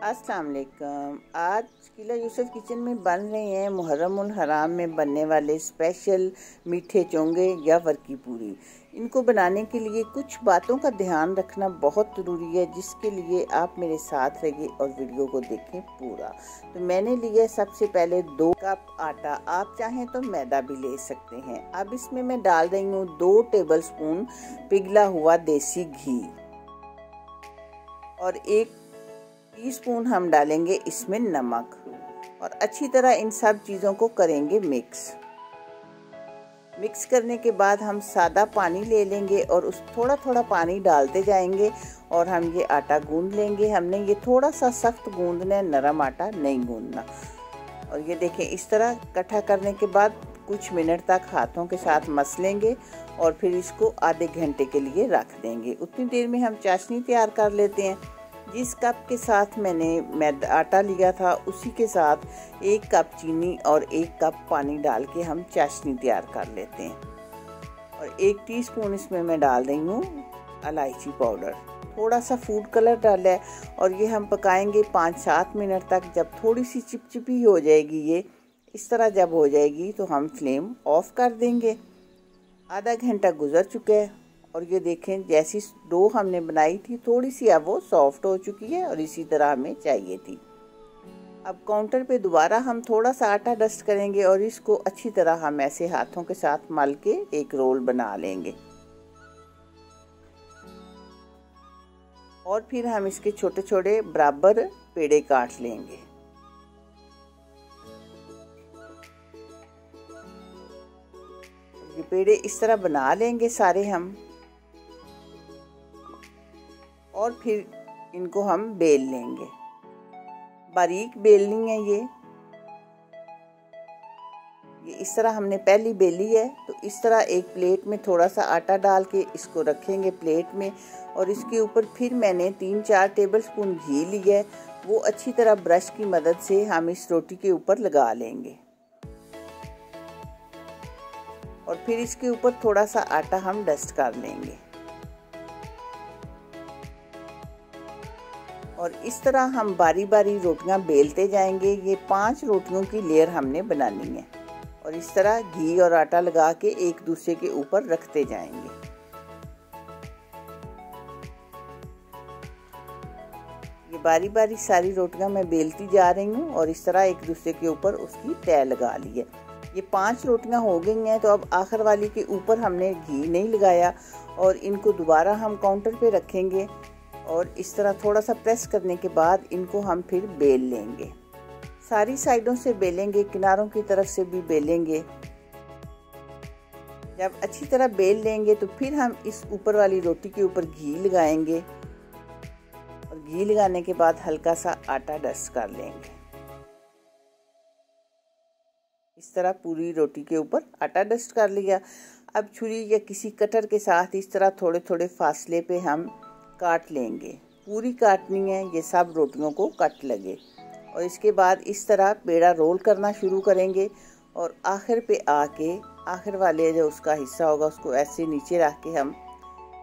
अस्सलाम वालेकुम। आज किला यूसुफ किचन में बन रहे हैं मुहर्रम उल हराम में बनने वाले स्पेशल मीठे चोंगे या वर्की पूरी। इनको बनाने के लिए कुछ बातों का ध्यान रखना बहुत ज़रूरी है, जिसके लिए आप मेरे साथ रहिए और वीडियो को देखें पूरा। तो मैंने लिया सबसे पहले 2 कप आटा, आप चाहें तो मैदा भी ले सकते हैं। अब इसमें मैं डाल रही हूँ 2 टेबलस्पून पिघला हुआ देसी घी और 1 टीस्पून हम डालेंगे इसमें नमक और अच्छी तरह इन सब चीज़ों को करेंगे मिक्स करने के बाद हम सादा पानी ले लेंगे और उस थोड़ा थोड़ा पानी डालते जाएंगे और हम ये आटा गूंद लेंगे। हमने ये थोड़ा सा सख्त गूंदना है, नरम आटा नहीं गूंदना। और ये देखें, इस तरह इकट्ठा करने के बाद कुछ मिनट तक हाथों के साथ मस लेंगे और फिर इसको आधे घंटे के लिए रख देंगे। उतनी देर में हम चाशनी तैयार कर लेते हैं। जिस कप के साथ मैंने मैदा आटा लिया था उसी के साथ 1 कप चीनी और 1 कप पानी डाल के हम चाशनी तैयार कर लेते हैं। और 1 टीस्पून इसमें मैं डाल रही हूँ इलायची पाउडर, थोड़ा सा फूड कलर डाला है और ये हम पकाएंगे 5-7 मिनट तक। जब थोड़ी सी चिपचिपी हो जाएगी, ये इस तरह जब हो जाएगी तो हम फ्लेम ऑफ कर देंगे। आधा घंटा गुजर चुका है और ये देखें, जैसी डो हमने बनाई थी थोड़ी सी अब वो सॉफ्ट हो चुकी है और इसी तरह हमें चाहिए थी। अब काउंटर पे दोबारा हम थोड़ा सा आटा डस्ट करेंगे और इसको अच्छी तरह हम ऐसे हाथों के साथ मल के एक रोल बना लेंगे और फिर हम इसके छोटे छोटे बराबर पेड़े काट लेंगे। ये पेड़े इस तरह बना लेंगे सारे हम और फिर इनको हम बेल लेंगे। बारीक बेलनी है ये इस तरह हमने पहली बेली है। तो इस तरह एक प्लेट में थोड़ा सा आटा डाल के इसको रखेंगे प्लेट में और इसके ऊपर फिर मैंने 3-4 टेबलस्पून घी लिया है। वो अच्छी तरह ब्रश की मदद से हम इस रोटी के ऊपर लगा लेंगे और फिर इसके ऊपर थोड़ा सा आटा हम डस्ट कर लेंगे और इस तरह हम बारी बारी रोटियां बेलते जाएंगे। ये 5 रोटियों की लेयर हमने बनानी है और इस तरह घी और आटा लगा के एक दूसरे के ऊपर रखते जाएंगे। ये बारी बारी सारी रोटियां मैं बेलती जा रही हूँ और इस तरह एक दूसरे के ऊपर उसकी तह लगा ली है। ये 5 रोटियां हो गई हैं। तो अब आखिर वाली के ऊपर हमने घी नहीं लगाया और इनको दोबारा हम काउंटर पे रखेंगे और इस तरह थोड़ा सा प्रेस करने के बाद इनको हम फिर बेल लेंगे। सारी साइडों से बेलेंगे, किनारों की तरफ से भी बेलेंगे। जब अच्छी तरह बेल लेंगे तो फिर हम इस ऊपर वाली रोटी के ऊपर घी लगाएंगे और घी लगाने के बाद हल्का सा आटा डस्ट कर लेंगे। इस तरह पूरी रोटी के ऊपर आटा डस्ट कर लिया। अब छुरी या किसी कटर के साथ इस तरह थोड़े थोड़े फासले पे हम काट लेंगे। पूरी काटनी है, ये सब रोटियों को कट लगे और इसके बाद इस तरह पेड़ा रोल करना शुरू करेंगे और आखिर पे आके आखिर वाले जो उसका हिस्सा होगा उसको ऐसे नीचे रख के हम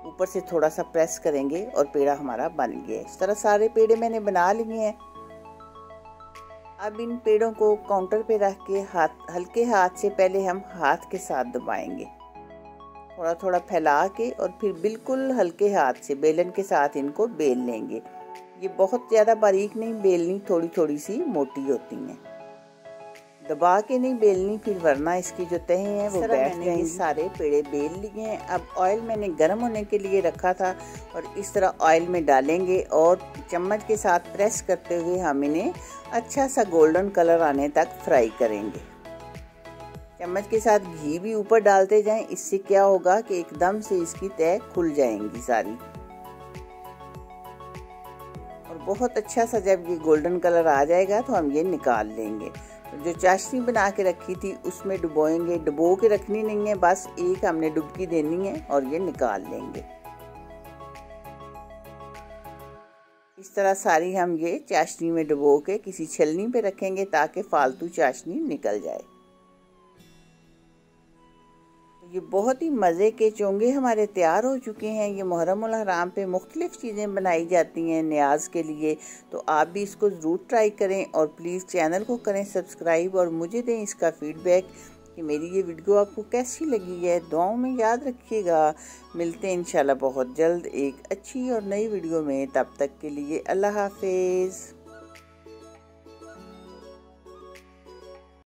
ऊपर से थोड़ा सा प्रेस करेंगे और पेड़ा हमारा बन गया। इस तरह सारे पेड़े मैंने बना लिए हैं। अब इन पेड़ों को काउंटर पे रख के हल्के हाथ से पहले हम हाथ के साथ दबाएंगे, थोड़ा थोड़ा फैला के और फिर बिल्कुल हल्के हाथ से बेलन के साथ इनको बेल लेंगे। ये बहुत ज़्यादा बारीक नहीं बेलनी, थोड़ी थोड़ी सी मोटी होती हैं। दबा के नहीं बेलनी, फिर वरना इसकी जो तह हैं वो बैठ जाएंगी। सारे पेड़े बेल लिए हैं। अब ऑयल मैंने गर्म होने के लिए रखा था और इस तरह ऑयल में डालेंगे और चम्मच के साथ प्रेस करते हुए हम इन्हें अच्छा सा गोल्डन कलर आने तक फ्राई करेंगे। चम्मच के साथ घी भी ऊपर डालते जाएं, इससे क्या होगा कि एकदम से इसकी तह खुल जाएंगी सारी और बहुत अच्छा सा जब ये गोल्डन कलर आ जाएगा तो हम ये निकाल लेंगे। तो जो चाशनी बना के रखी थी उसमें डुबोएंगे, डुबो के रखनी नहीं है, बस एक हमने डुबकी देनी है और ये निकाल लेंगे। इस तरह सारी हम ये चाशनी में डुबो के किसी छलनी पे रखेंगे ताकि फालतू चाशनी निकल जाए। ये बहुत ही मज़े के चोंगे हमारे तैयार हो चुके हैं। ये मुहर्रम उल हराम पे मुख्तलिफ़ चीज़ें बनाई जाती हैं न्याज़ के लिए, तो आप भी इसको ज़रूर ट्राई करें और प्लीज़ चैनल को करें सब्सक्राइब और मुझे दें इसका फ़ीडबैक कि मेरी ये वीडियो आपको कैसी लगी है। दुआओं में याद रखिएगा। मिलते हैं इंशाल्लाह बहुत जल्द एक अच्छी और नई वीडियो में। तब तक के लिए अल्लाह हाफिज़।